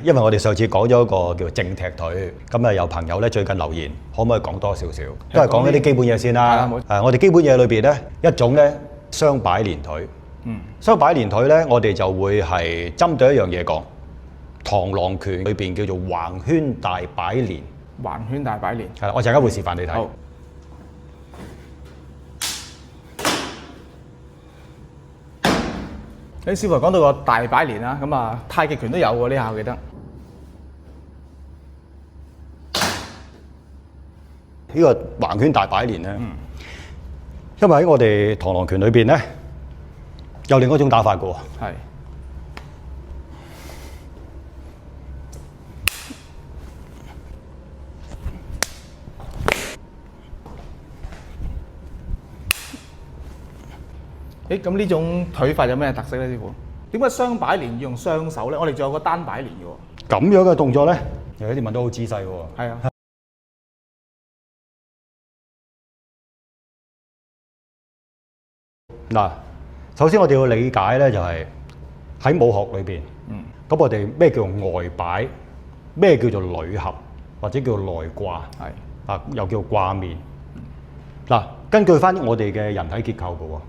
因為我哋上次講咗一個叫正踢腿，咁啊有朋友咧最近留言，可唔可以講多少少？都係講一啲基本嘢先啦。我哋基本嘢裏邊咧，一種咧雙擺連腿。雙擺連腿咧，我哋就會係針對一樣嘢講，螳螂拳裏邊叫做橫圈大擺連。橫圈大擺連。係啦，我陣間會示範你睇。你師傅講到個大擺連啦，咁啊太極拳都有喎呢下，我記得。呢個橫圈大擺連咧，因為喺我哋螳螂拳裏邊咧，有另一種打法嘅喎。係。咁呢種腿法有咩特色咧，師傅？點解雙擺連要用雙手咧？我哋仲有個單擺連嘅喎。咁樣嘅動作咧，有啲問到好仔細喎。係啊。嗱，首先我哋要理解咧，就係喺武學裏邊，咁我哋咩叫外擺，咩叫做裏合，或者叫內掛，啊又叫掛面。嗱，根據翻我哋嘅人體結構嘅喎，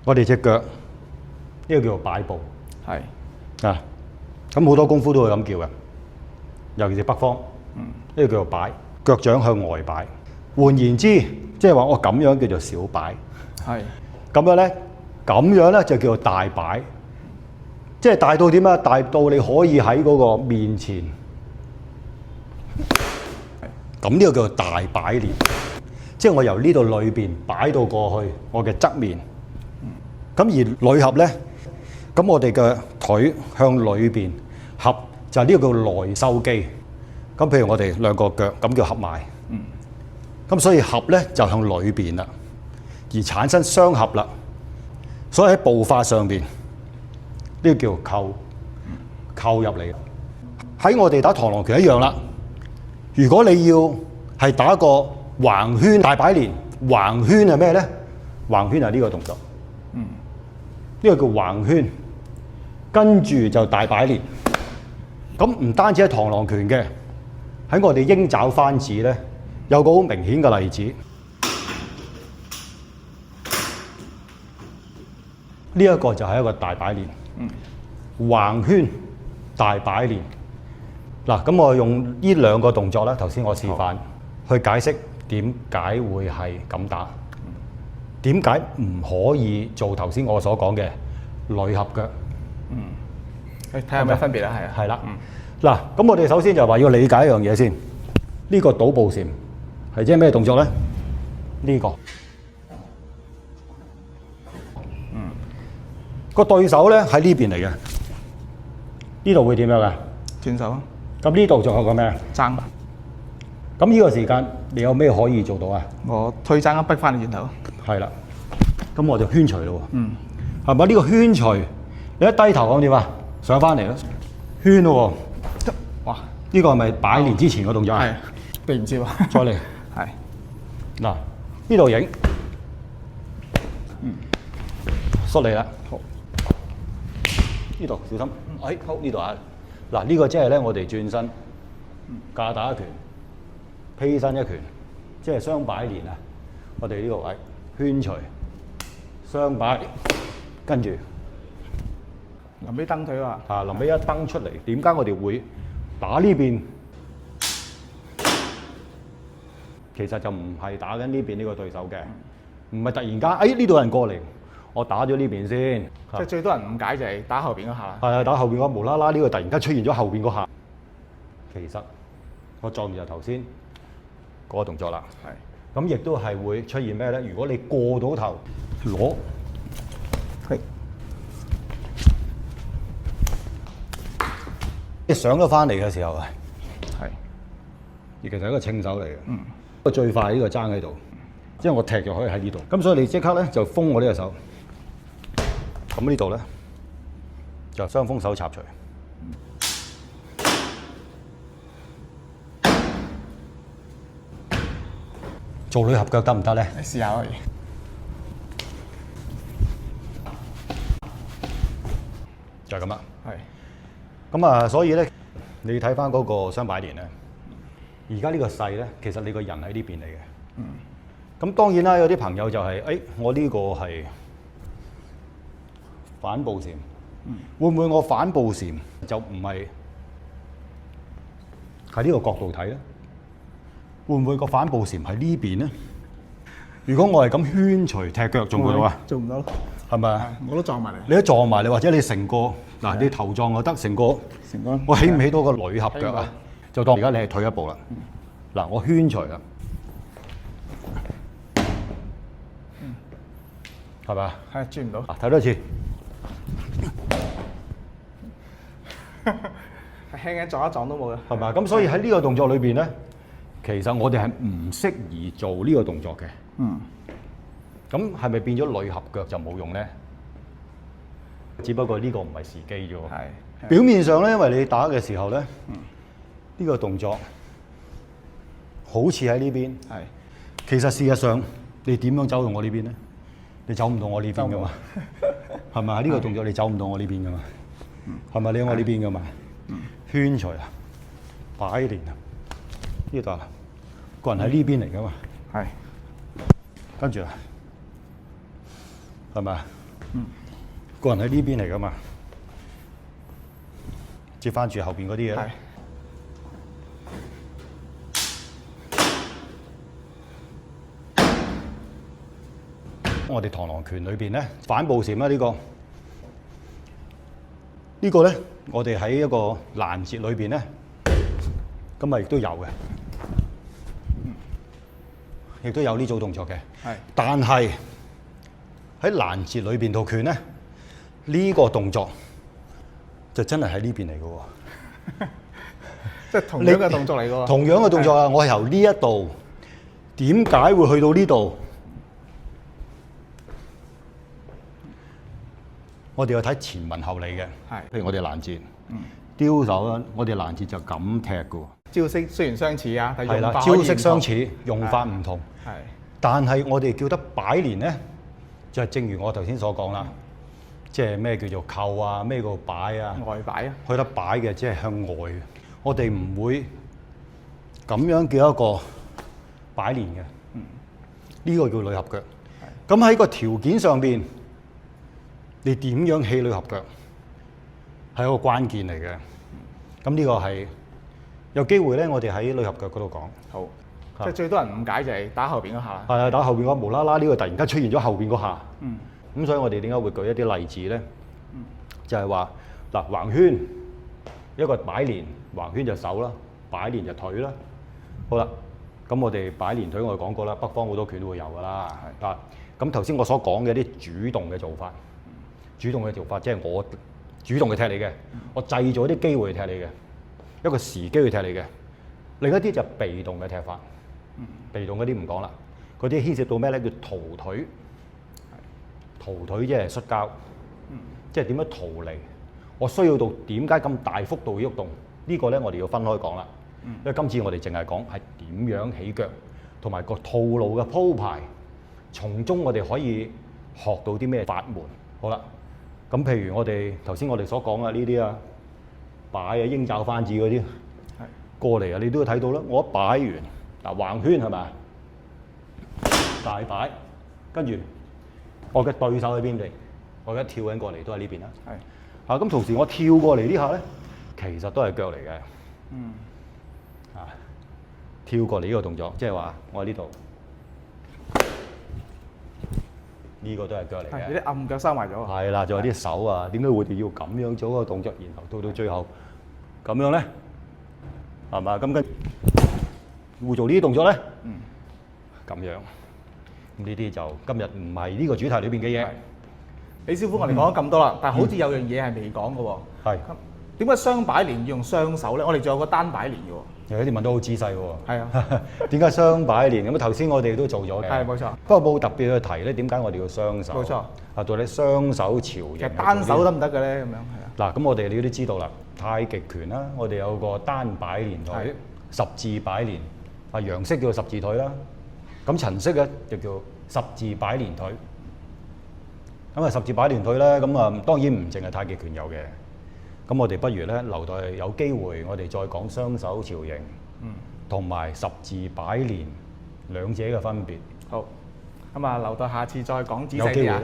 我哋隻腳呢個叫做擺步，啊，咁好多功夫都會咁叫嘅，尤其是北方，呢個叫做擺，腳掌向外擺。換言之，即係話我咁樣叫做小擺。係咁樣咧，就叫做大擺，即係大到點啊？大到你可以喺嗰個面前，咁呢個叫做大擺連，即係我由呢度裏邊擺到過去我嘅側面。咁而裏合咧，咁我哋嘅腿向裏邊合就係呢個叫內收肌。咁譬如我哋兩個腳咁叫合埋，咁所以合咧就向裏邊啦。而產生雙合啦，所以喺步法上邊呢個叫扣入嚟。喺我哋打螳螂拳一樣啦。如果你要係打個橫圈大擺連，橫圈係咩咧？橫圈係呢個動作，呢個叫橫圈，跟住就大擺連。咁唔單止係螳螂拳嘅，喺我哋鷹爪翻子咧有個好明顯嘅例子。呢一個就係一個大擺連，橫圈大擺連。嗱，咁我用呢兩個動作咧，頭先我示範去解釋點解會係咁打，點解唔可以做頭先我所講嘅女合腳。睇下有咩分別啦，係啊。係啦。嗱，咁我哋首先就話要理解一樣嘢先。呢個倒步禪係即係咩動作咧？呢個。個對手咧喺呢邊嚟嘅，呢度會點樣啊？轉手啊！咁呢度仲有個咩？爭。咁呢個時間你有咩可以做到啊？我推爭一逼翻你轉頭。係啦。咁我就圈除咯喎。係咪呢個圈除？你一低頭咁點啊？上翻嚟咯，圈咯喎。哇！呢個係咪擺連之前個動作啊？係。避唔切喎。再嚟。係。嗱，呢度影。縮嚟啦。好。呢度小心，好呢度啊！嗱，呢個即係咧，我哋轉身架打一拳，披身一拳，即係雙擺連啊！我哋呢個位圈除雙擺，跟住臨尾蹬腿喎。臨尾一蹬出嚟，點解我哋會打呢邊？其實就唔係打緊呢邊呢個對手嘅，唔係突然間，呢度有人過嚟。我打咗呢邊先，即係最多人誤解就係打後邊嗰下啦。係啊，打後邊嗰無啦啦呢個突然間出現咗後邊嗰下，其實我撞完就頭先嗰個動作啦。係，咁亦都係會出現咩咧？如果你過到頭攞，你上咗翻嚟嘅時候啊，係，而其實係一個稱手嚟嘅。個最快呢個爭喺度，即係我踢就可以喺呢度。咁所以你即刻咧就封我呢個手。咁呢度咧就雙風手插除，做女合腳得唔得咧？你試下可以。就係咁啦。係。咁啊，所以咧，你睇翻嗰個雙擺連咧，而家呢個勢咧，其實你個人喺呢邊嚟嘅。咁當然啦，有啲朋友就係、我呢個係反步禪，會唔會我反步禪就唔係喺呢個角度睇咧？會唔會個反步禪喺呢邊咧？如果我係咁圈錘踢腳，做唔做到啊？做唔到咯，係咪啊？我都撞埋嚟。你一撞埋你，或者你成個嗱，你頭撞就得，成個我起唔起到個鋁合腳啊？就當而家你係退一步啦。嗱，我圈錘啦，係咪啊？係轉唔到。睇多一次，輕輕撞一撞都冇嘅。係咪啊？咁所以喺呢個動作裏邊咧，其實我哋係唔適宜做呢個動作嘅。咁係咪變咗鋁合腳就冇用咧？只不過呢個唔係時機啫喎。係。表面上咧，因為你打嘅時候咧，呢個動作好似喺呢邊。係。其實事實上，你點樣走到我呢邊咧？你走唔到我呢邊噶嘛？係咪？呢個動作你走唔到我呢邊噶嘛？係咪？你喺我呢邊噶嘛？圈錘啊，擺連啊，呢度啊，個人喺呢邊嚟噶嘛？係。跟住啊，係咪啊？個人喺呢邊嚟噶嘛？接翻住後邊嗰啲嘢。係。我哋螳螂拳裏邊咧，反步禪啦呢個咧，我哋喺一個攔截裏邊咧，咁啊亦都有嘅，亦都有呢組動作嘅。係。但係喺攔截裏邊套拳咧，呢個動作就真係喺呢邊嚟嘅喎。即係同樣嘅動作嚟嘅喎。同樣嘅動作啊！我係由呢一度，點解會去到呢度？我哋要睇前文後理嘅。係。譬如我哋攔截，丟手啦，我哋攔截就咁踢嘅喎。招式雖然相似啊，係啦，招式相似，用法唔同。係。但係我哋叫得擺連咧，就係正如我頭先所講啦，即係咩叫做扣啊，咩叫擺啊？外擺啊。去得擺嘅，即係向外。我哋唔會咁樣叫一個擺連嘅。呢個叫鋁合腳。咁喺個條件上邊，你點樣起鋁合腳係一個關鍵嚟嘅。咁呢個係有機會咧，我哋喺鋁合腳嗰度講。好。即係最多人誤解就係打後邊嗰下。係啊，打後邊嗰無啦啦呢個突然間出現咗後邊嗰下。咁所以我哋點解會舉一啲例子咧？就係話嗱，橫圈一個擺連，橫圈就手啦，擺連就腿啦。好啦，咁我哋擺連腿我哋講過啦，北方好多拳都會有㗎啦。係。咁頭先我所講嘅啲主動嘅做法，主動嘅做法即係我主動去踢你嘅，我製造啲機會去踢你嘅，一個時機去踢你嘅。另一啲就被動嘅踢法。被動嗰啲唔講啦，嗰啲牽涉到咩咧？叫逃腿。逃腿即係摔跤，即係點樣逃離？我需要到點解咁大幅度喐動？呢個咧我哋要分開講啦。因為今次我哋淨係講係點樣起腳，同埋個套路嘅鋪排，從中我哋可以學到啲咩法門。好啦，咁譬如我哋頭先我哋所講嘅呢啲啊，擺啊鷹爪翻子嗰啲，過嚟啊，你都要睇到啦。我一擺完。嗱，橫圈係咪？大擺，跟住我嘅對手喺邊地？我而家跳緊過嚟都喺呢邊啦。係。咁同時我跳過嚟呢下咧，其實都係腳嚟嘅。跳過嚟呢個動作，即係話我喺呢度，呢個都係腳嚟嘅。啲暗腳收埋咗。係啦，仲有啲手啊，點解我哋要咁樣做一個動作，然後到最後咁樣咧？係嘛？咁跟會做呢啲動作咧？咁樣，呢啲就今日唔係呢個主題裏邊嘅嘢。李師傅，我哋講咗咁多啦，但係好似有樣嘢係未講嘅喎。係。點解雙擺連要用雙手咧？我哋仲有個單擺連嘅喎。有啲問到好仔細喎。係啊。點解雙擺連？咁頭先我哋都做咗嘅。係冇錯。不過冇特別去提咧，點解我哋要雙手？冇錯。到底雙手朝形。其實單手得唔得嘅咧？咁樣係啊。嗱，咁我哋你都知道啦，太極拳啦，我哋有個單擺連腿，十字擺連。楊式叫做十字腿啦，咁陳式嘅就叫十字擺連腿。咁十字擺連腿咧，咁當然唔淨係太極拳有嘅。咁我哋不如咧留待有機會，我哋再講雙手朝迎，同埋十字擺連兩者嘅分別。好，咁啊留待下次再講仔細啲啊。